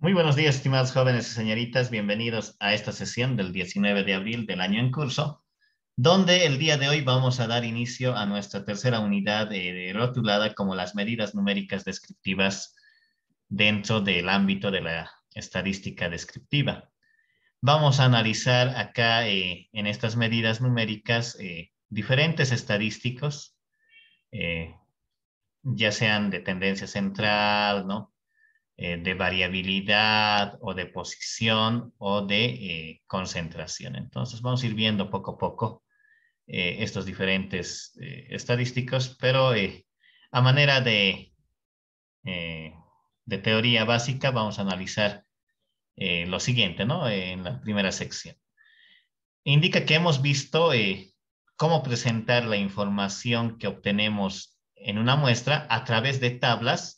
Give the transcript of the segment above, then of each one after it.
Muy buenos días, estimados jóvenes y señoritas. Bienvenidos a esta sesión del 19 de abril del año en curso, donde el día de hoy vamos a dar inicio a nuestra tercera unidad rotulada como las medidas numéricas descriptivas dentro del ámbito de la estadística descriptiva. Vamos a analizar acá en estas medidas numéricas diferentes estadísticos, eh, ya sean de tendencia central, ¿no? De variabilidad o de posición o de concentración. Entonces vamos a ir viendo poco a poco estos diferentes estadísticos, pero a manera eh, de teoría básica vamos a analizar lo siguiente, ¿no? En la primera sección. Indica que hemos visto cómo presentar la información que obtenemos en una muestra a través de tablas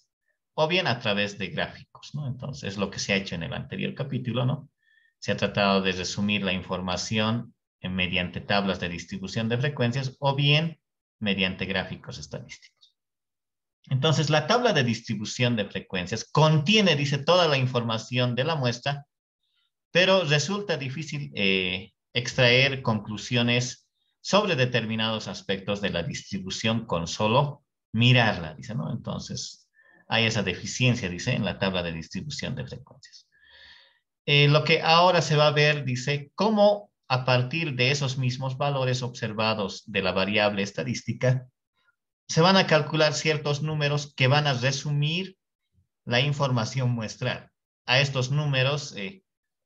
o bien a través de gráficos, ¿no? Entonces, lo que se ha hecho en el anterior capítulo, ¿no? Se ha tratado de resumir la información mediante tablas de distribución de frecuencias o bien mediante gráficos estadísticos. Entonces, la tabla de distribución de frecuencias contiene, dice, toda la información de la muestra, pero resulta difícil extraer conclusiones sobre determinados aspectos de la distribución con solo mirarla, dice, ¿no? Entonces, hay esa deficiencia, dice, en la tabla de distribución de frecuencias. Lo que ahora se va a ver, dice, cómo a partir de esos mismos valores observados de la variable estadística, se van a calcular ciertos números que van a resumir la información muestral. A estos números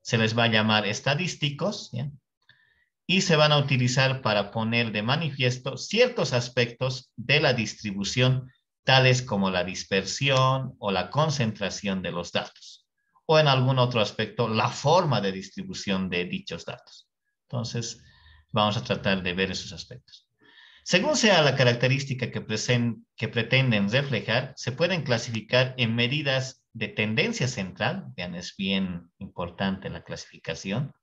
se les va a llamar estadísticos, ¿ya? Y se van a utilizar para poner de manifiesto ciertos aspectos de la distribución, tales como la dispersión o la concentración de los datos, o en algún otro aspecto, la forma de distribución de dichos datos. Entonces, vamos a tratar de ver esos aspectos. Según sea la característica que pretenden reflejar, se pueden clasificar en medidas de tendencia central, vean, es bien importante la clasificación,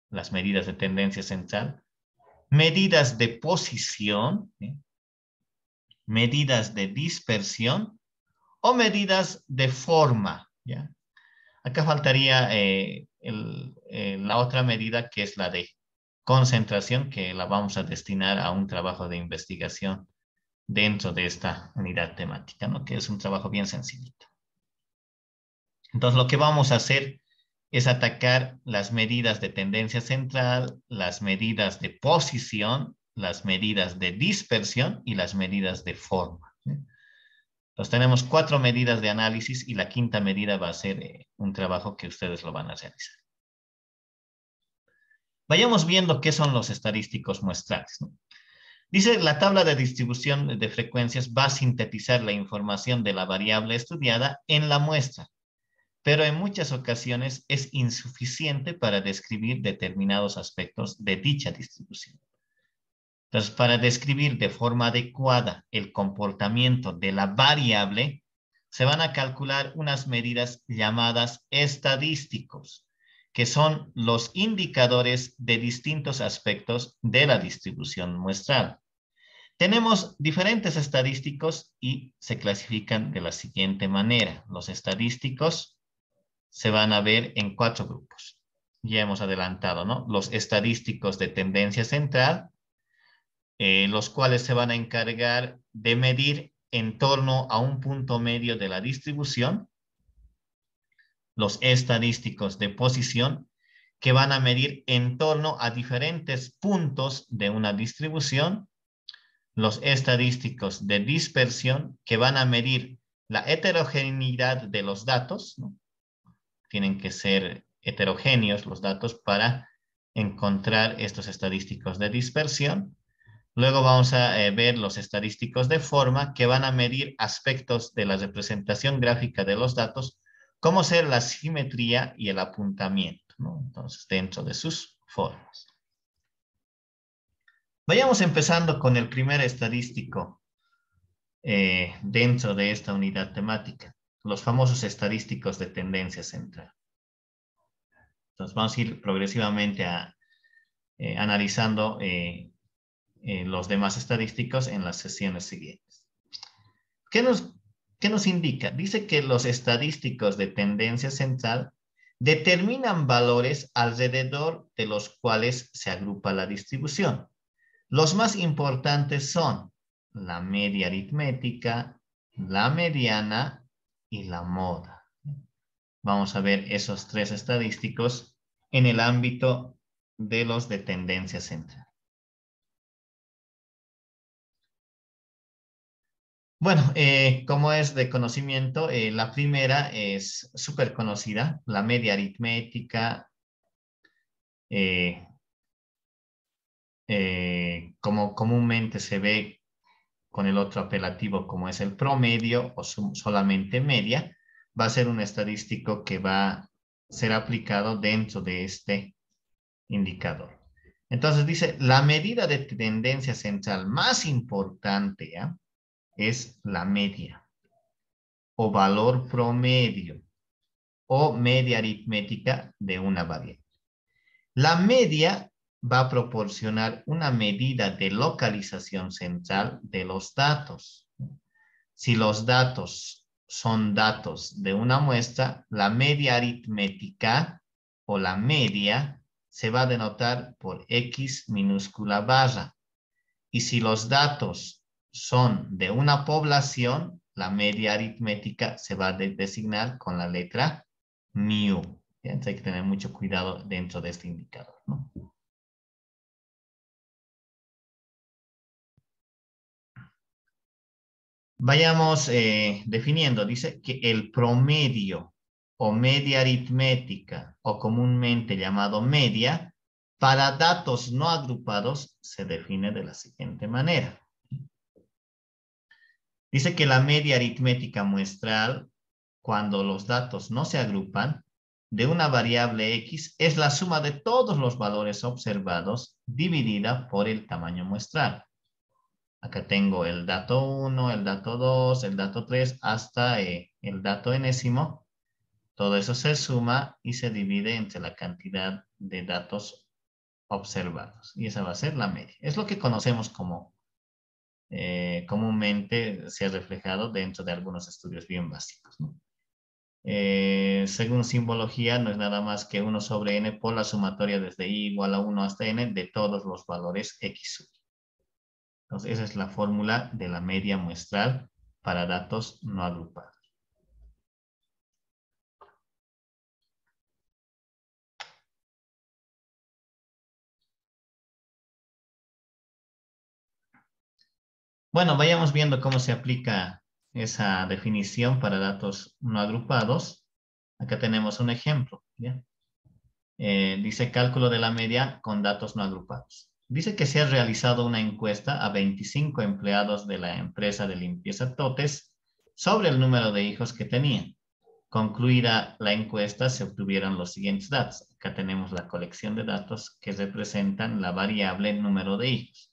las medidas de tendencia central, medidas de posición, medidas de dispersión o medidas de forma, ¿ya? Acá faltaría la otra medida que es la de concentración, que la vamos a destinar a un trabajo de investigación dentro de esta unidad temática, ¿no? Que es un trabajo bien sencillito. Entonces, lo que vamos a hacer es atacar las medidas de tendencia central, las medidas de posición, las medidas de dispersión y las medidas de forma, ¿sí? Entonces, tenemos 4 medidas de análisis y la quinta medida va a ser un trabajo que ustedes lo van a realizar. Vayamos viendo qué son los estadísticos muestrales, ¿no? Dice, la tabla de distribución de frecuencias va a sintetizar la información de la variable estudiada en la muestra, pero en muchas ocasiones es insuficiente para describir determinados aspectos de dicha distribución. Entonces, para describir de forma adecuada el comportamiento de la variable, se van a calcular unas medidas llamadas estadísticos, que son los indicadores de distintos aspectos de la distribución muestral. Tenemos diferentes estadísticos y se clasifican de la siguiente manera. Los estadísticos se van a ver en 4 grupos. Ya hemos adelantado, ¿no? Los estadísticos de tendencia central, los cuales se van a encargar de medir en torno a un punto medio de la distribución. Los estadísticos de posición, que van a medir en torno a diferentes puntos de una distribución. Los estadísticos de dispersión, que van a medir la heterogeneidad de los datos, ¿no? Tienen que ser heterogéneos los datos para encontrar estos estadísticos de dispersión. Luego vamos a ver los estadísticos de forma, que van a medir aspectos de la representación gráfica de los datos, como ser la simetría y el apuntamiento, ¿no? Entonces, dentro de sus formas. Vayamos empezando con el primer estadístico dentro de esta unidad temática, los famosos estadísticos de tendencia central. Entonces vamos a ir progresivamente analizando los demás estadísticos en las sesiones siguientes. ¿Qué nos ¿Qué nos indica? Dice que los estadísticos de tendencia central determinan valores alrededor de los cuales se agrupa la distribución. Los más importantes son la media aritmética, la mediana y la moda. Vamos a ver esos tres estadísticos en el ámbito de los de tendencia central. Bueno, como es de conocimiento, la primera es súper conocida, la media aritmética, como comúnmente se ve con el otro apelativo como es el promedio o solamente media, va a ser un estadístico que va a ser aplicado dentro de este indicador. Entonces dice, la medida de tendencia central más importante, ¿ya?, es la media o valor promedio o media aritmética de una variable. La media va a proporcionar una medida de localización central de los datos. Si los datos son datos de una muestra, la media aritmética o la media se va a denotar por X minúscula barra. Y si los datos son de una población, la media aritmética se va a designar con la letra mu. Entonces hay que tener mucho cuidado dentro de este indicador, ¿no? Vayamos definiendo. Dice que el promedio o media aritmética o comúnmente llamado media para datos no agrupados se define de la siguiente manera. Dice que la media aritmética muestral, cuando los datos no se agrupan, de una variable X es la suma de todos los valores observados dividida por el tamaño muestral. Acá tengo el dato 1, el dato 2, el dato 3, hasta el dato enésimo. Todo eso se suma y se divide entre la cantidad de datos observados. Y esa va a ser la media. Es lo que conocemos como comúnmente se ha reflejado dentro de algunos estudios bien básicos, ¿no? Según simbología, no es nada más que 1 sobre n por la sumatoria desde i igual a 1 hasta n de todos los valores x. Entonces, esa es la fórmula de la media muestral para datos no agrupados. Bueno, vayamos viendo cómo se aplica esa definición para datos no agrupados. Acá tenemos un ejemplo, ¿ya? Dice cálculo de la media con datos no agrupados. Dice que se ha realizado una encuesta a 25 empleados de la empresa de limpieza Totes sobre el número de hijos que tenían. Concluida la encuesta, se obtuvieron los siguientes datos. Acá tenemos la colección de datos que representan la variable número de hijos.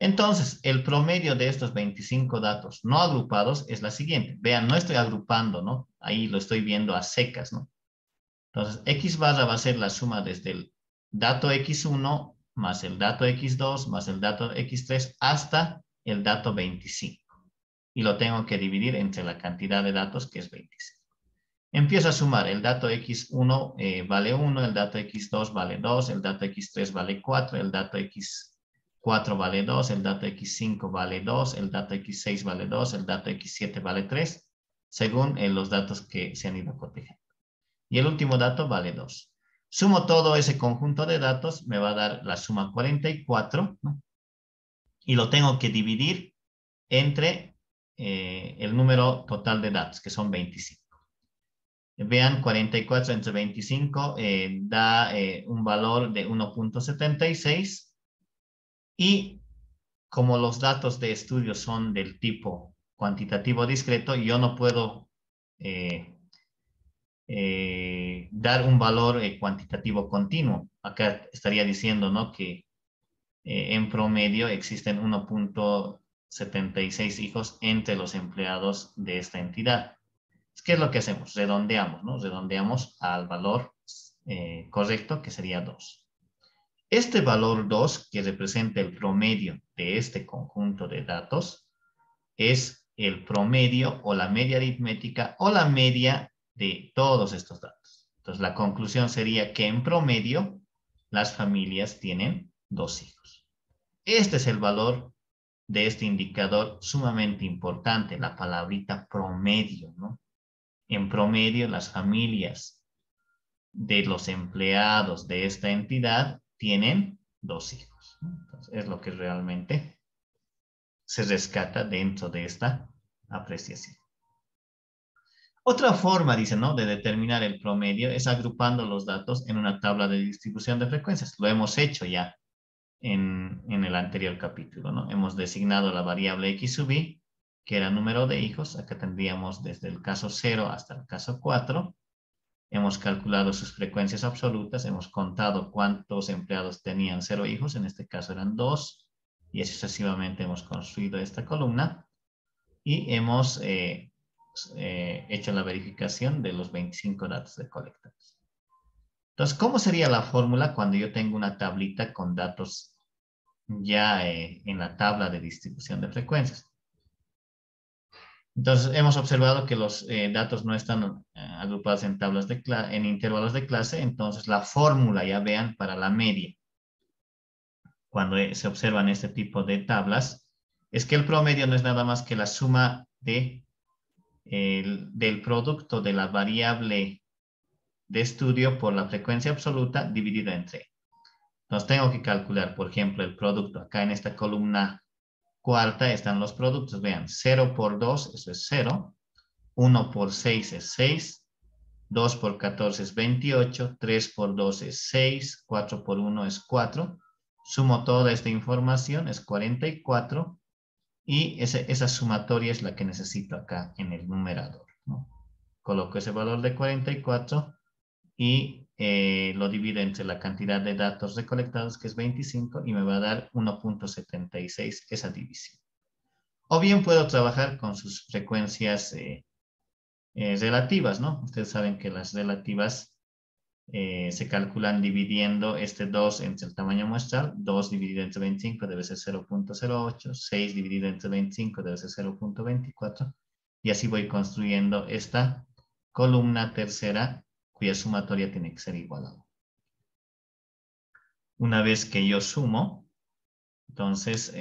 Entonces, el promedio de estos 25 datos no agrupados es la siguiente. Vean, no estoy agrupando, ¿no? Ahí lo estoy viendo a secas, ¿no? Entonces, X barra va a ser la suma desde el dato X1 más el dato X2 más el dato X3 hasta el dato 25. Y lo tengo que dividir entre la cantidad de datos, que es 25. Empiezo a sumar. El dato X1 vale 1, el dato X2 vale 2, el dato X3 vale 4, el dato X4 vale 2, el dato X5 vale 2, el dato X6 vale 2, el dato X7 vale 3, según los datos que se han ido corrigiendo. Y el último dato vale 2. Sumo todo ese conjunto de datos, me va a dar la suma 44, ¿no? Y lo tengo que dividir entre el número total de datos, que son 25. Vean, 44 entre 25 da un valor de 1.76 y como los datos de estudio son del tipo cuantitativo discreto, yo no puedo dar un valor cuantitativo continuo. Acá estaría diciendo, ¿no?, que en promedio existen 1.76 hijos entre los empleados de esta entidad. ¿Qué es lo que hacemos? Redondeamos, ¿no? Redondeamos al valor correcto, que sería 2. Este valor 2, que representa el promedio de este conjunto de datos, es el promedio o la media aritmética o la media de todos estos datos. Entonces, la conclusión sería que en promedio las familias tienen 2 hijos. Este es el valor de este indicador sumamente importante, la palabrita promedio, ¿no? En promedio, las familias de los empleados de esta entidad tienen 2 hijos, ¿no? Entonces, es lo que realmente se rescata dentro de esta apreciación. Otra forma, dice, ¿no?, de determinar el promedio es agrupando los datos en una tabla de distribución de frecuencias. Lo hemos hecho ya en el anterior capítulo, ¿no? Hemos designado la variable x sub i, que era número de hijos. Acá tendríamos desde el caso 0 hasta el caso 4. Hemos calculado sus frecuencias absolutas. Hemos contado cuántos empleados tenían 0 hijos. En este caso eran 2. Y así sucesivamente hemos construido esta columna. Y hemos hecho la verificación de los 25 datos recolectados. Entonces, ¿cómo sería la fórmula cuando yo tengo una tablita con datos ya en la tabla de distribución de frecuencias? Entonces, hemos observado que los datos no están agrupados en tablas en intervalos de clase. Entonces, la fórmula, ya vean, para la media, cuando se observan este tipo de tablas, es que el promedio no es nada más que la suma del producto de la variable de estudio por la frecuencia absoluta dividida entre. Entonces tengo que calcular, por ejemplo, el producto. Acá en esta columna cuarta están los productos. Vean, 0 por 2, eso es 0. 1 por 6 es 6. 2 por 14 es 28. 3 por 2 es 6. 4 por 1 es 4. Sumo toda esta información, es 44. Y esa sumatoria es la que necesito acá en el numerador, ¿no? Coloco ese valor de 44 y lo divido entre la cantidad de datos recolectados, que es 25, y me va a dar 1.76 esa división. O bien puedo trabajar con sus frecuencias relativas, ¿no? Ustedes saben que las relativas se calculan dividiendo este 2 entre el tamaño muestral. 2 dividido entre 25 debe ser 0.08, 6 dividido entre 25 debe ser 0.24, y así voy construyendo esta columna tercera, cuya sumatoria tiene que ser igual a 1. Una vez que yo sumo, entonces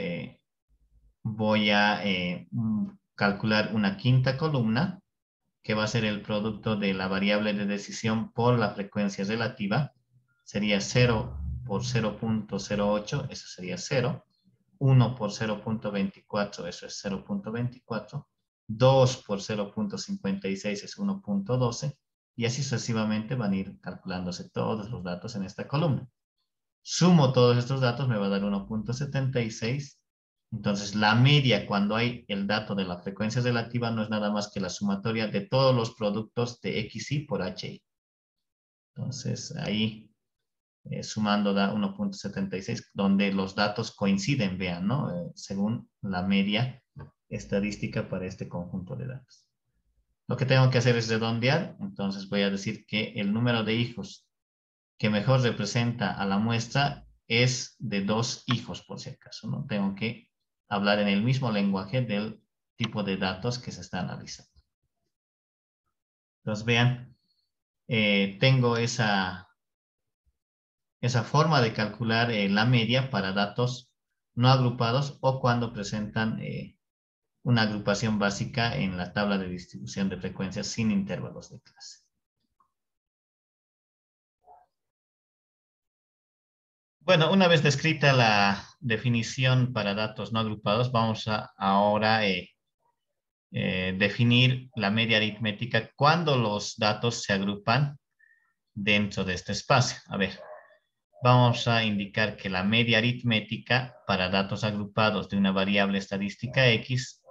voy a calcular una quinta columna, que va a ser el producto de la variable de decisión por la frecuencia relativa. Sería 0 por 0.08, eso sería 0. 1 por 0.24, eso es 0.24. 2 por 0.56 es 1.12. Y así sucesivamente van a ir calculándose todos los datos en esta columna. Sumo todos estos datos, me va a dar 1.76. Entonces, la media cuando hay el dato de la frecuencia relativa no es nada más que la sumatoria de todos los productos de XI por HI. Entonces, ahí sumando da 1.76, donde los datos coinciden, vean, ¿no? Según la media estadística para este conjunto de datos. Lo que tengo que hacer es redondear. Entonces, voy a decir que el número de hijos que mejor representa a la muestra es de 2 hijos, por si acaso, ¿no? Tengo que hablar en el mismo lenguaje del tipo de datos que se está analizando. Entonces, vean, tengo esa forma de calcular la media para datos no agrupados o cuando presentan una agrupación básica en la tabla de distribución de frecuencias sin intervalos de clase. Bueno, una vez descrita la definición para datos no agrupados, vamos a ahora definir la media aritmética cuando los datos se agrupan dentro de este espacio. A ver, vamos a indicar que la media aritmética para datos agrupados de una variable estadística X,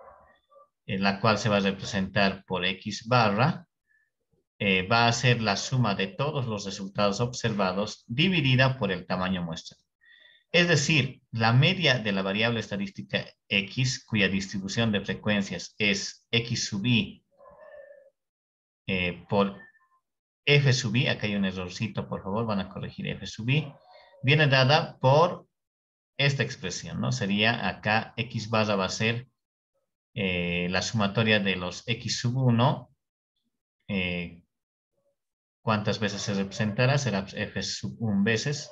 la cual se va a representar por X barra, va a ser la suma de todos los resultados observados dividida por el tamaño muestral. Es decir, la media de la variable estadística X, cuya distribución de frecuencias es X sub i por F sub i, acá hay un errorcito, por favor, van a corregir F sub i, viene dada por esta expresión, ¿no? Sería acá X barra va a ser la sumatoria de los x sub 1, ¿cuántas veces se representará? Será f sub 1 veces.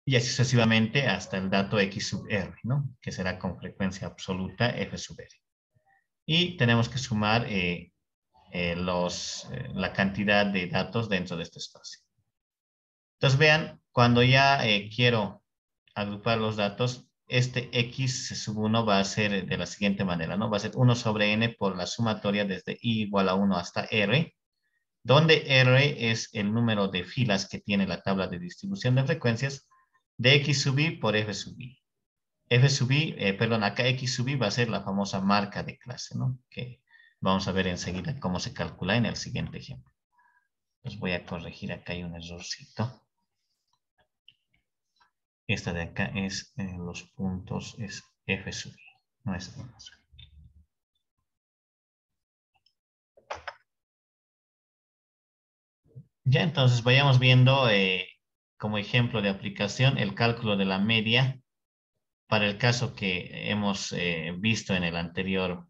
Y así sucesivamente hasta el dato x sub r, ¿no? Que será con frecuencia absoluta f sub r. Y tenemos que sumar la cantidad de datos dentro de este espacio. Entonces vean, cuando ya quiero agrupar los datos, este x sub 1 va a ser de la siguiente manera, ¿no? Va a ser 1 sobre n por la sumatoria desde i igual a 1 hasta r, donde r es el número de filas que tiene la tabla de distribución de frecuencias, de x sub i por f sub i. F sub i, perdón, acá x sub i va a ser la famosa marca de clase, ¿no? Que vamos a ver enseguida cómo se calcula en el siguiente ejemplo. Les voy a corregir, acá hay un errorcito. Esta de acá es, los puntos es f sub i, no es 1. Ya entonces vayamos viendo como ejemplo de aplicación el cálculo de la media para el caso que hemos visto en el anterior,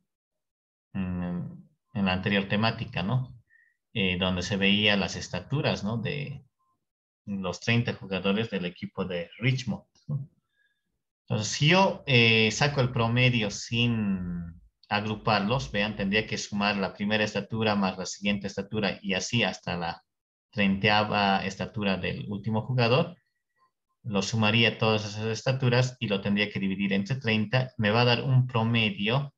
en la anterior temática, ¿no? Donde se veía las estaturas, ¿no? De los 30 jugadores del equipo de Richmond, ¿no? Entonces, si yo saco el promedio sin agruparlos, vean, tendría que sumar la primera estatura más la siguiente estatura y así hasta la 30ª estatura del último jugador. Lo sumaría todas esas estaturas y lo tendría que dividir entre 30. Me va a dar un promedio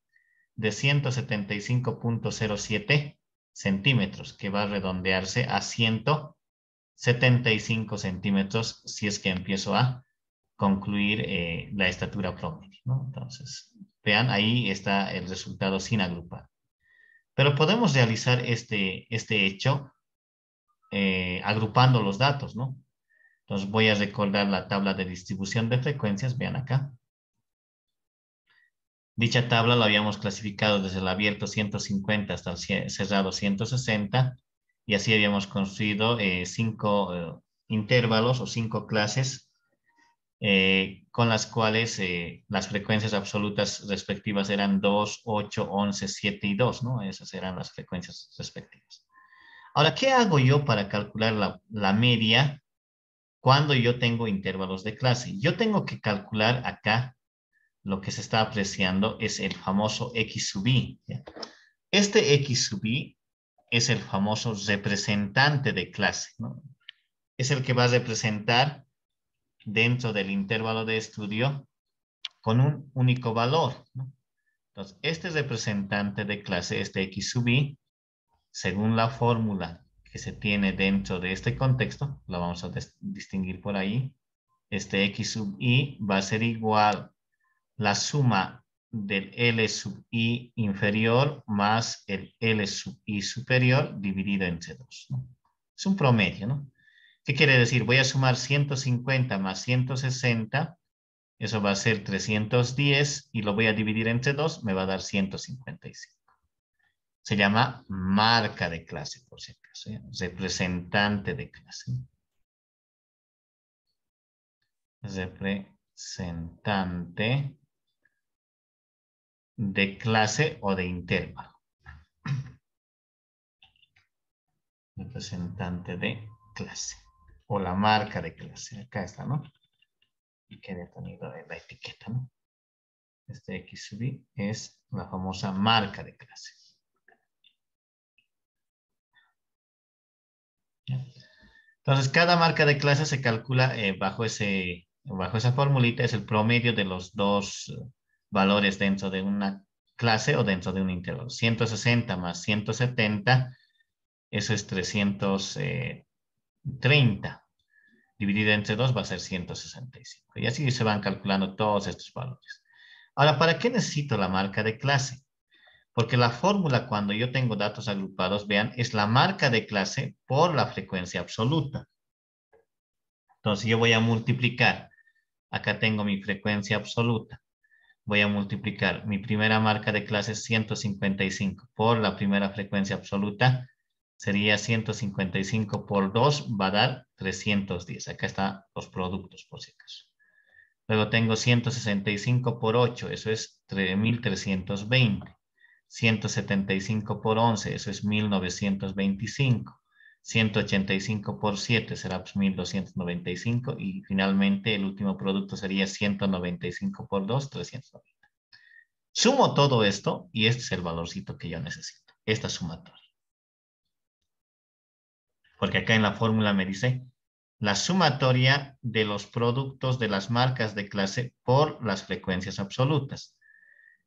de 175.07 centímetros, que va a redondearse a 175 centímetros si es que empiezo a concluir la estatura promedio, ¿no? Entonces, vean, ahí está el resultado sin agrupar. Pero podemos realizar este hecho agrupando los datos, ¿no? Entonces voy a recordar la tabla de distribución de frecuencias, vean acá. Dicha tabla la habíamos clasificado desde el abierto 150 hasta el cerrado 160 y así habíamos construido 5 intervalos o 5 clases con las cuales las frecuencias absolutas respectivas eran 2, 8, 11, 7 y 2, ¿no? Esas eran las frecuencias respectivas. Ahora, ¿qué hago yo para calcular la media cuando yo tengo intervalos de clase? Yo tengo que calcular acá, lo que se está apreciando es el famoso x sub i, ¿ya? Este x sub i es el famoso representante de clase, ¿no? Es el que va a representar dentro del intervalo de estudio con un único valor, ¿no? Entonces, este representante de clase, este x sub i, según la fórmula que se tiene dentro de este contexto, la vamos a distinguir por ahí, este x sub i va a ser igual la suma del L sub i inferior más el L sub i superior dividido entre 2, ¿no? Es un promedio, ¿no? ¿Qué quiere decir? Voy a sumar 150 más 160, eso va a ser 310 y lo voy a dividir entre 2, me va a dar 155. Se llama marca de clase, por si acaso, ¿eh? Representante de clase. Representante de clase o de intervalo. Representante de clase o la marca de clase. Acá está, ¿no? Y que había tenido la etiqueta, ¿no? Este X sub i es la famosa marca de clase. ¿Ya? Entonces, cada marca de clase se calcula bajo esa formulita, es el promedio de los dos valores dentro de una clase o dentro de un intervalo. 160 más 170, eso es 330. Dividido entre 2 va a ser 165. Y así se van calculando todos estos valores. Ahora, ¿para qué necesito la marca de clase? Porque la fórmula cuando yo tengo datos agrupados, vean, es la marca de clase por la frecuencia absoluta. Entonces yo voy a multiplicar. Acá tengo mi frecuencia absoluta. Voy a multiplicar mi primera marca de clase 155 por la primera frecuencia absoluta. Sería 155 por 2, va a dar 310. Acá están los productos, por si acaso. Luego tengo 165 por 8, eso es 3.320. 175 por 11, eso es 1.925. 185 por 7 será pues 1.295. Y finalmente el último producto sería 195 por 2, 390. Sumo todo esto y este es el valorcito que yo necesito. Esta sumatoria. Porque acá en la fórmula me dice la sumatoria de los productos de las marcas de clase por las frecuencias absolutas.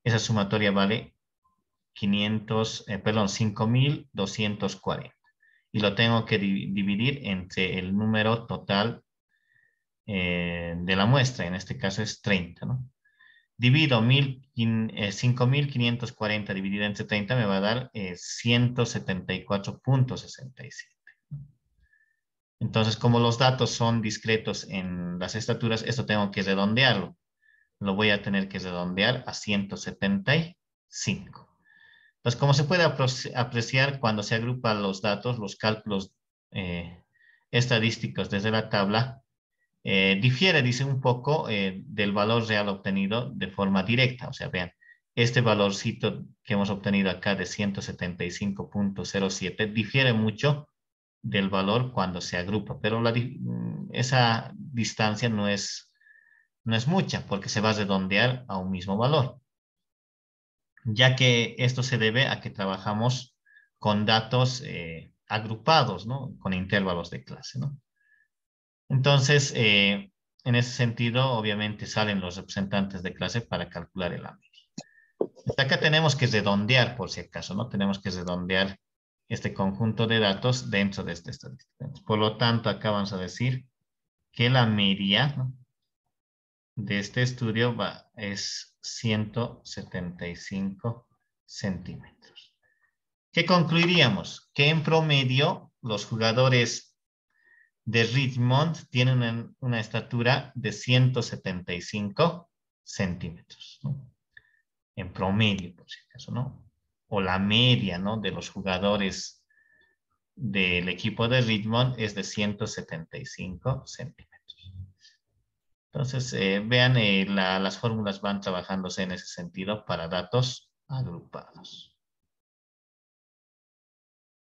Esa sumatoria vale 5.240. Y lo tengo que dividir entre el número total de la muestra. En este caso es 30, ¿no? Divido 5.540 dividido entre 30 me va a dar 174.67. Entonces, como los datos son discretos en las estaturas, esto tengo que redondearlo. Lo voy a tener que redondear a 175. Pues como se puede apreciar cuando se agrupan los datos, los cálculos eh, estadísticos desde la tabla, difiere, dice, un poco del valor real obtenido de forma directa. O sea, vean, este valorcito que hemos obtenido acá de 175.07 difiere mucho del valor cuando se agrupa, pero esa distancia no es mucha porque se va a redondear a un mismo valor, ya que esto se debe a que trabajamos con datos agrupados, ¿no? Con intervalos de clase, ¿no? Entonces, en ese sentido, obviamente salen los representantes de clase para calcular el ámbito. Acá tenemos que redondear, por si acaso, ¿no? Tenemos que redondear este conjunto de datos dentro de esta estadística. Por lo tanto, acá vamos a decir que la media, ¿no?, de este estudio es 175 centímetros. ¿Qué concluiríamos? Que en promedio los jugadores de Richmond tienen una estatura de 175 centímetros, ¿no? En promedio, por si acaso, ¿no? O la media, ¿no?, de los jugadores del equipo de Richmond es de 175 centímetros. Entonces, vean, las fórmulas van trabajándose en ese sentido para datos agrupados.